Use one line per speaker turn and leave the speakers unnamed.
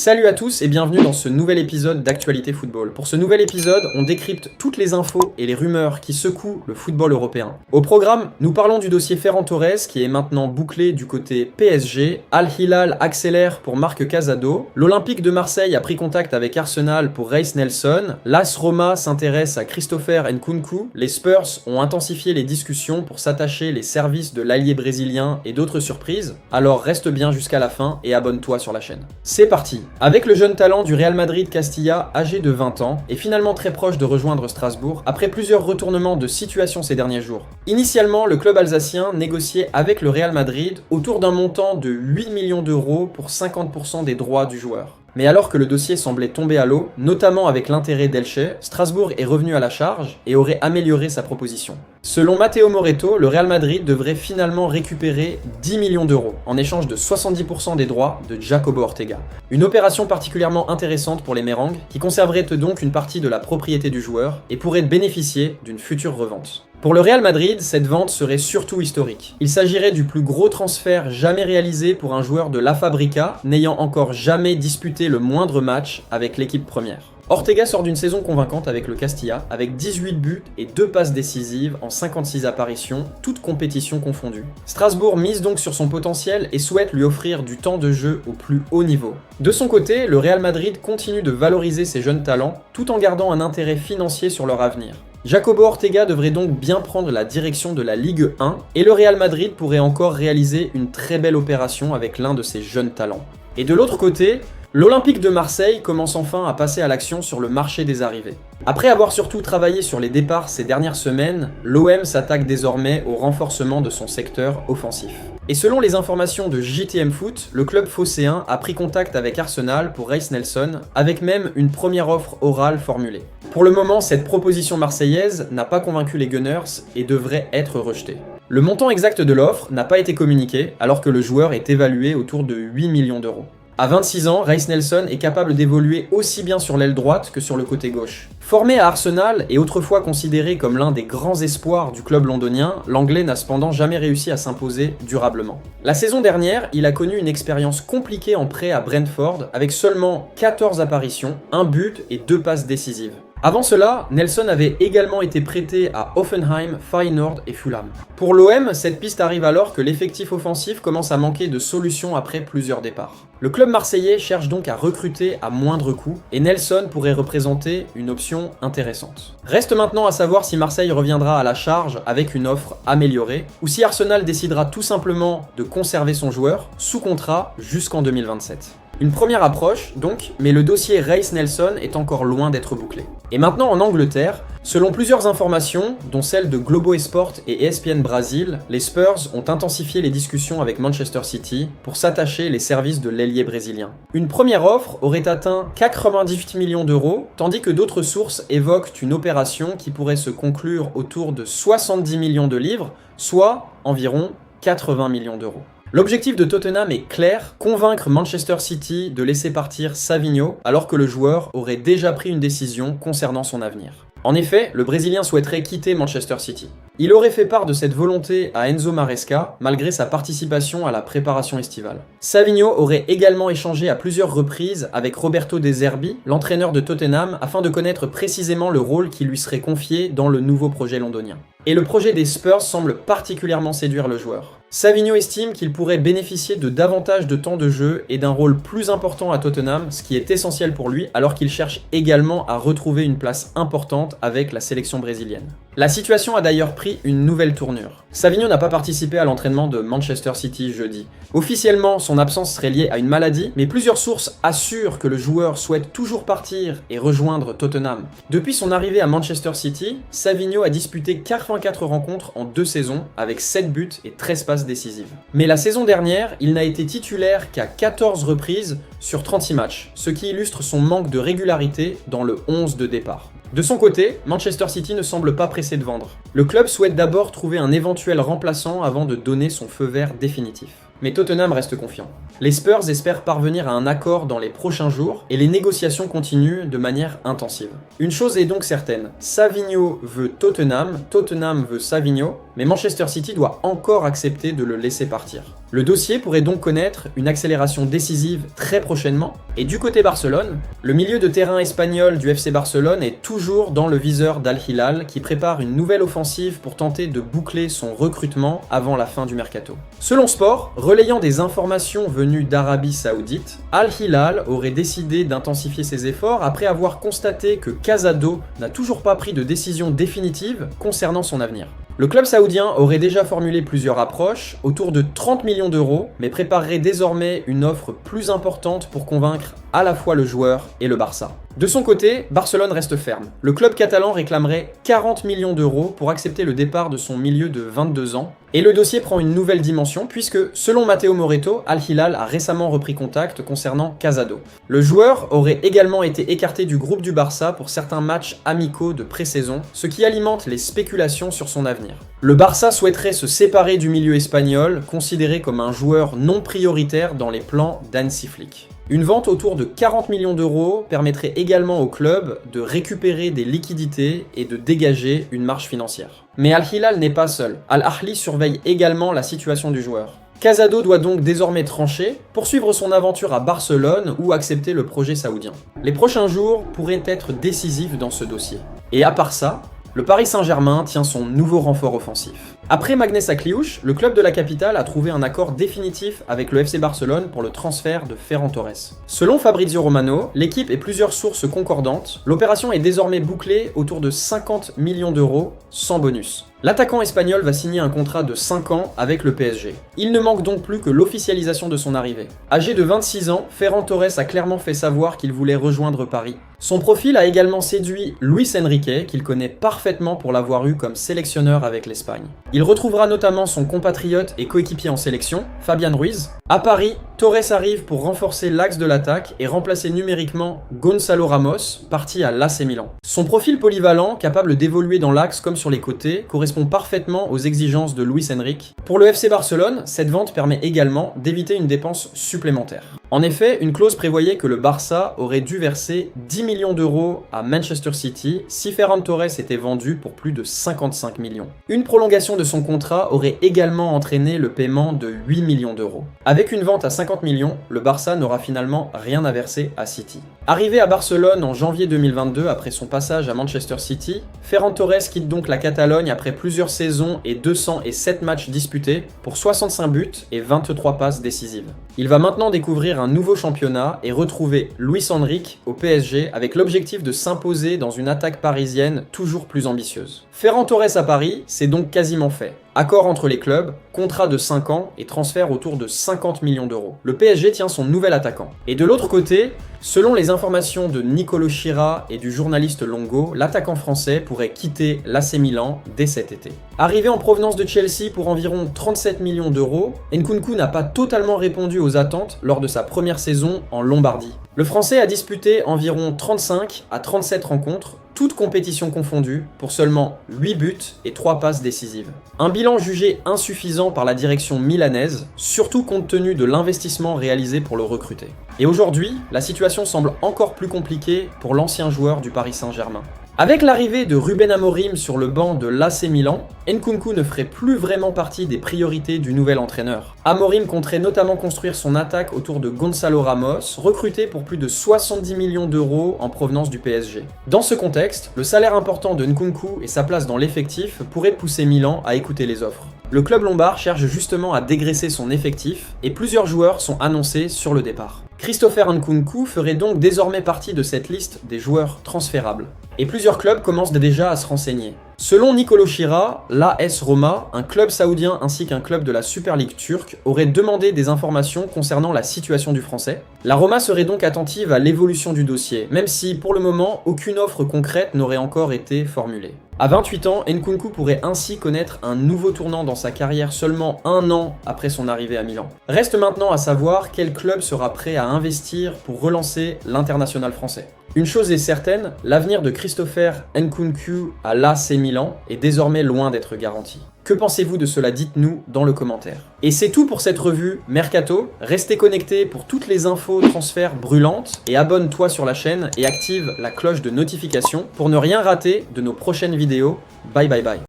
Salut à tous et bienvenue dans ce nouvel épisode d'Actualité Football. Pour ce nouvel épisode, on décrypte toutes les infos et les rumeurs qui secouent le football européen. Au programme, nous parlons du dossier Ferran Torres qui est maintenant bouclé du côté PSG, Al Hilal accélère pour Marc Casado, l'Olympique de Marseille a pris contact avec Arsenal pour Reiss Nelson, l'AS Roma s'intéresse à Christopher Nkunku, les Spurs ont intensifié les discussions pour s'attacher les services de l'allié brésilien et d'autres surprises, alors reste bien jusqu'à la fin et abonne-toi sur la chaîne. C'est parti. Avec le jeune talent du Real Madrid Castilla, âgé de 20 ans, et finalement très proche de rejoindre Strasbourg, après plusieurs retournements de situation ces derniers jours. Initialement, le club alsacien négociait avec le Real Madrid autour d'un montant de 8 millions d'euros pour 50% des droits du joueur. Mais alors que le dossier semblait tomber à l'eau, notamment avec l'intérêt d'Elche, Strasbourg est revenu à la charge et aurait amélioré sa proposition. Selon Matteo Moretto, le Real Madrid devrait finalement récupérer 10 millions d'euros en échange de 70% des droits de Jacobo Ortega. Une opération particulièrement intéressante pour les Merengues qui conserverait donc une partie de la propriété du joueur et pourrait bénéficier d'une future revente. Pour le Real Madrid, cette vente serait surtout historique. Il s'agirait du plus gros transfert jamais réalisé pour un joueur de La Fabrica, n'ayant encore jamais disputé le moindre match avec l'équipe première. Ortega sort d'une saison convaincante avec le Castilla, avec 18 buts et 2 passes décisives en 56 apparitions, toutes compétitions confondues. Strasbourg mise donc sur son potentiel et souhaite lui offrir du temps de jeu au plus haut niveau. De son côté, le Real Madrid continue de valoriser ses jeunes talents, tout en gardant un intérêt financier sur leur avenir. Jacobo Ortega devrait donc bien prendre la direction de la Ligue 1 et le Real Madrid pourrait encore réaliser une très belle opération avec l'un de ses jeunes talents. Et de l'autre côté, l'Olympique de Marseille commence enfin à passer à l'action sur le marché des arrivées. Après avoir surtout travaillé sur les départs ces dernières semaines, l'OM s'attaque désormais au renforcement de son secteur offensif. Et selon les informations de JTM Foot, le club phocéen a pris contact avec Arsenal pour Reiss Nelson, avec même une première offre orale formulée. Pour le moment, cette proposition marseillaise n'a pas convaincu les Gunners et devrait être rejetée. Le montant exact de l'offre n'a pas été communiqué, alors que le joueur est évalué autour de 8 millions d'euros. À 26 ans, Reiss Nelson est capable d'évoluer aussi bien sur l'aile droite que sur le côté gauche. Formé à Arsenal et autrefois considéré comme l'un des grands espoirs du club londonien, l'Anglais n'a cependant jamais réussi à s'imposer durablement. La saison dernière, il a connu une expérience compliquée en prêt à Brentford avec seulement 14 apparitions, 1 but et 2 passes décisives. Avant cela, Nelson avait également été prêté à Hoffenheim, Feyenoord et Fulham. Pour l'OM, cette piste arrive alors que l'effectif offensif commence à manquer de solutions après plusieurs départs. Le club marseillais cherche donc à recruter à moindre coût et Nelson pourrait représenter une option intéressante. Reste maintenant à savoir si Marseille reviendra à la charge avec une offre améliorée ou si Arsenal décidera tout simplement de conserver son joueur sous contrat jusqu'en 2027. Une première approche, donc, mais le dossier Reiss Nelson est encore loin d'être bouclé. Et maintenant en Angleterre, selon plusieurs informations, dont celles de Globo Esport et ESPN Brasil, les Spurs ont intensifié les discussions avec Manchester City pour s'attacher les services de l'ailier brésilien. Une première offre aurait atteint 98 millions d'euros, tandis que d'autres sources évoquent une opération qui pourrait se conclure autour de 70 millions de livres, soit environ 80 millions d'euros. L'objectif de Tottenham est clair, convaincre Manchester City de laisser partir Savinho alors que le joueur aurait déjà pris une décision concernant son avenir. En effet, le Brésilien souhaiterait quitter Manchester City. Il aurait fait part de cette volonté à Enzo Maresca malgré sa participation à la préparation estivale. Savinho aurait également échangé à plusieurs reprises avec Roberto De Zerbi, l'entraîneur de Tottenham, afin de connaître précisément le rôle qui lui serait confié dans le nouveau projet londonien. Et le projet des Spurs semble particulièrement séduire le joueur. Savinho estime qu'il pourrait bénéficier de davantage de temps de jeu et d'un rôle plus important à Tottenham, ce qui est essentiel pour lui alors qu'il cherche également à retrouver une place importante avec la sélection brésilienne. La situation a d'ailleurs pris une nouvelle tournure. Savinho n'a pas participé à l'entraînement de Manchester City jeudi. Officiellement, son absence serait liée à une maladie, mais plusieurs sources assurent que le joueur souhaite toujours partir et rejoindre Tottenham. Depuis son arrivée à Manchester City, Savinho a disputé 84 rencontres en 2 saisons, avec 7 buts et 13 passes décisives. Mais la saison dernière, il n'a été titulaire qu'à 14 reprises sur 36 matchs, ce qui illustre son manque de régularité dans le 11 de départ. De son côté, Manchester City ne semble pas pressé de vendre. Le club souhaite d'abord trouver un éventuel remplaçant avant de donner son feu vert définitif. Mais Tottenham reste confiant. Les Spurs espèrent parvenir à un accord dans les prochains jours et les négociations continuent de manière intensive. Une chose est donc certaine, Savinho veut Tottenham, Tottenham veut Savinho, mais Manchester City doit encore accepter de le laisser partir. Le dossier pourrait donc connaître une accélération décisive très prochainement, et du côté Barcelone, le milieu de terrain espagnol du FC Barcelone est toujours dans le viseur d'Al Hilal qui prépare une nouvelle offensive pour tenter de boucler son recrutement avant la fin du mercato. Selon Sport, relayant des informations venues d'Arabie Saoudite, Al Hilal aurait décidé d'intensifier ses efforts après avoir constaté que Casado n'a toujours pas pris de décision définitive concernant son avenir. Le club saoudien aurait déjà formulé plusieurs approches, autour de 30 millions d'euros, mais préparerait désormais une offre plus importante pour convaincre à la fois le joueur et le Barça. De son côté, Barcelone reste ferme. Le club catalan réclamerait 40 millions d'euros pour accepter le départ de son milieu de 22 ans, et le dossier prend une nouvelle dimension puisque, selon Matteo Moretto, Al Hilal a récemment repris contact concernant Casado. Le joueur aurait également été écarté du groupe du Barça pour certains matchs amicaux de pré-saison, ce qui alimente les spéculations sur son avenir. Le Barça souhaiterait se séparer du milieu espagnol, considéré comme un joueur non prioritaire dans les plans d'Hansi Flick. Une vente autour de 40 millions d'euros permettrait également au club de récupérer des liquidités et de dégager une marge financière. Mais Al Hilal n'est pas seul. Al Ahly surveille également la situation du joueur. Casado doit donc désormais trancher, poursuivre son aventure à Barcelone ou accepter le projet saoudien. Les prochains jours pourraient être décisifs dans ce dossier. Et à part ça, le Paris Saint-Germain tient son nouveau renfort offensif. Après Magnès Akliouche, le club de la capitale a trouvé un accord définitif avec le FC Barcelone pour le transfert de Ferran Torres. Selon Fabrizio Romano, l'équipe et plusieurs sources concordantes, l'opération est désormais bouclée autour de 50 millions d'euros sans bonus. L'attaquant espagnol va signer un contrat de 5 ans avec le PSG. Il ne manque donc plus que l'officialisation de son arrivée. Âgé de 26 ans, Ferran Torres a clairement fait savoir qu'il voulait rejoindre Paris. Son profil a également séduit Luis Enrique, qu'il connaît parfaitement pour l'avoir eu comme sélectionneur avec l'Espagne. Il retrouvera notamment son compatriote et coéquipier en sélection, Fabian Ruiz. À Paris, Torres arrive pour renforcer l'axe de l'attaque et remplacer numériquement Gonzalo Ramos, parti à l'AC Milan. Son profil polyvalent, capable d'évoluer dans l'axe comme sur les côtés, correspond parfaitement aux exigences de Luis Enrique. Pour le FC Barcelone, cette vente permet également d'éviter une dépense supplémentaire. En effet, une clause prévoyait que le Barça aurait dû verser 10 millions d'euros à Manchester City si Ferran Torres était vendu pour plus de 55 millions. Une prolongation de son contrat aurait également entraîné le paiement de 8 millions d'euros. Avec une vente à 50 millions, le Barça n'aura finalement rien à verser à City. Arrivé à Barcelone en janvier 2022 après son passage à Manchester City, Ferran Torres quitte donc la Catalogne après plusieurs saisons et 207 matchs disputés pour 65 buts et 23 passes décisives. Il va maintenant découvrir un nouveau championnat et retrouver Luis Enrique au PSG avec l'objectif de s'imposer dans une attaque parisienne toujours plus ambitieuse. Ferran Torres à Paris, c'est donc quasiment fait. Accord entre les clubs, contrat de 5 ans et transfert autour de 50 millions d'euros. Le PSG tient son nouvel attaquant. Et de l'autre côté, selon les informations de Nicolo Schira et du journaliste Longo, l'attaquant français pourrait quitter l'AC Milan dès cet été. Arrivé en provenance de Chelsea pour environ 37 millions d'euros, Nkunku n'a pas totalement répondu aux attentes lors de sa première saison en Lombardie. Le Français a disputé environ 35 à 37 rencontres, toutes compétitions confondues, pour seulement 8 buts et 3 passes décisives. Un bilan jugé insuffisant par la direction milanaise, surtout compte tenu de l'investissement réalisé pour le recruter. Et aujourd'hui, la situation semble encore plus compliquée pour l'ancien joueur du Paris Saint-Germain. Avec l'arrivée de Ruben Amorim sur le banc de l'AC Milan, Nkunku ne ferait plus vraiment partie des priorités du nouvel entraîneur. Amorim compterait notamment construire son attaque autour de Gonzalo Ramos, recruté pour plus de 70 millions d'euros en provenance du PSG. Dans ce contexte, le salaire important de Nkunku et sa place dans l'effectif pourraient pousser Milan à écouter les offres. Le club lombard cherche justement à dégraisser son effectif et plusieurs joueurs sont annoncés sur le départ. Christopher Nkunku ferait donc désormais partie de cette liste des joueurs transférables. Et plusieurs clubs commencent déjà à se renseigner. Selon Nicolo Schira, l'AS Roma, un club saoudien ainsi qu'un club de la Super League turque, auraient demandé des informations concernant la situation du Français. La Roma serait donc attentive à l'évolution du dossier, même si pour le moment aucune offre concrète n'aurait encore été formulée. À 28 ans, Nkunku pourrait ainsi connaître un nouveau tournant dans sa carrière seulement 1 an après son arrivée à Milan. Reste maintenant à savoir quel club sera prêt à investir pour relancer l'international français. Une chose est certaine, l'avenir de Christopher Nkunku à l'AC Milan est désormais loin d'être garanti. Que pensez-vous de cela? Dites-nous dans le commentaire. Et c'est tout pour cette revue Mercato. Restez connectés pour toutes les infos transferts brûlantes et abonne-toi sur la chaîne et active la cloche de notification pour ne rien rater de nos prochaines vidéos. Bye bye bye.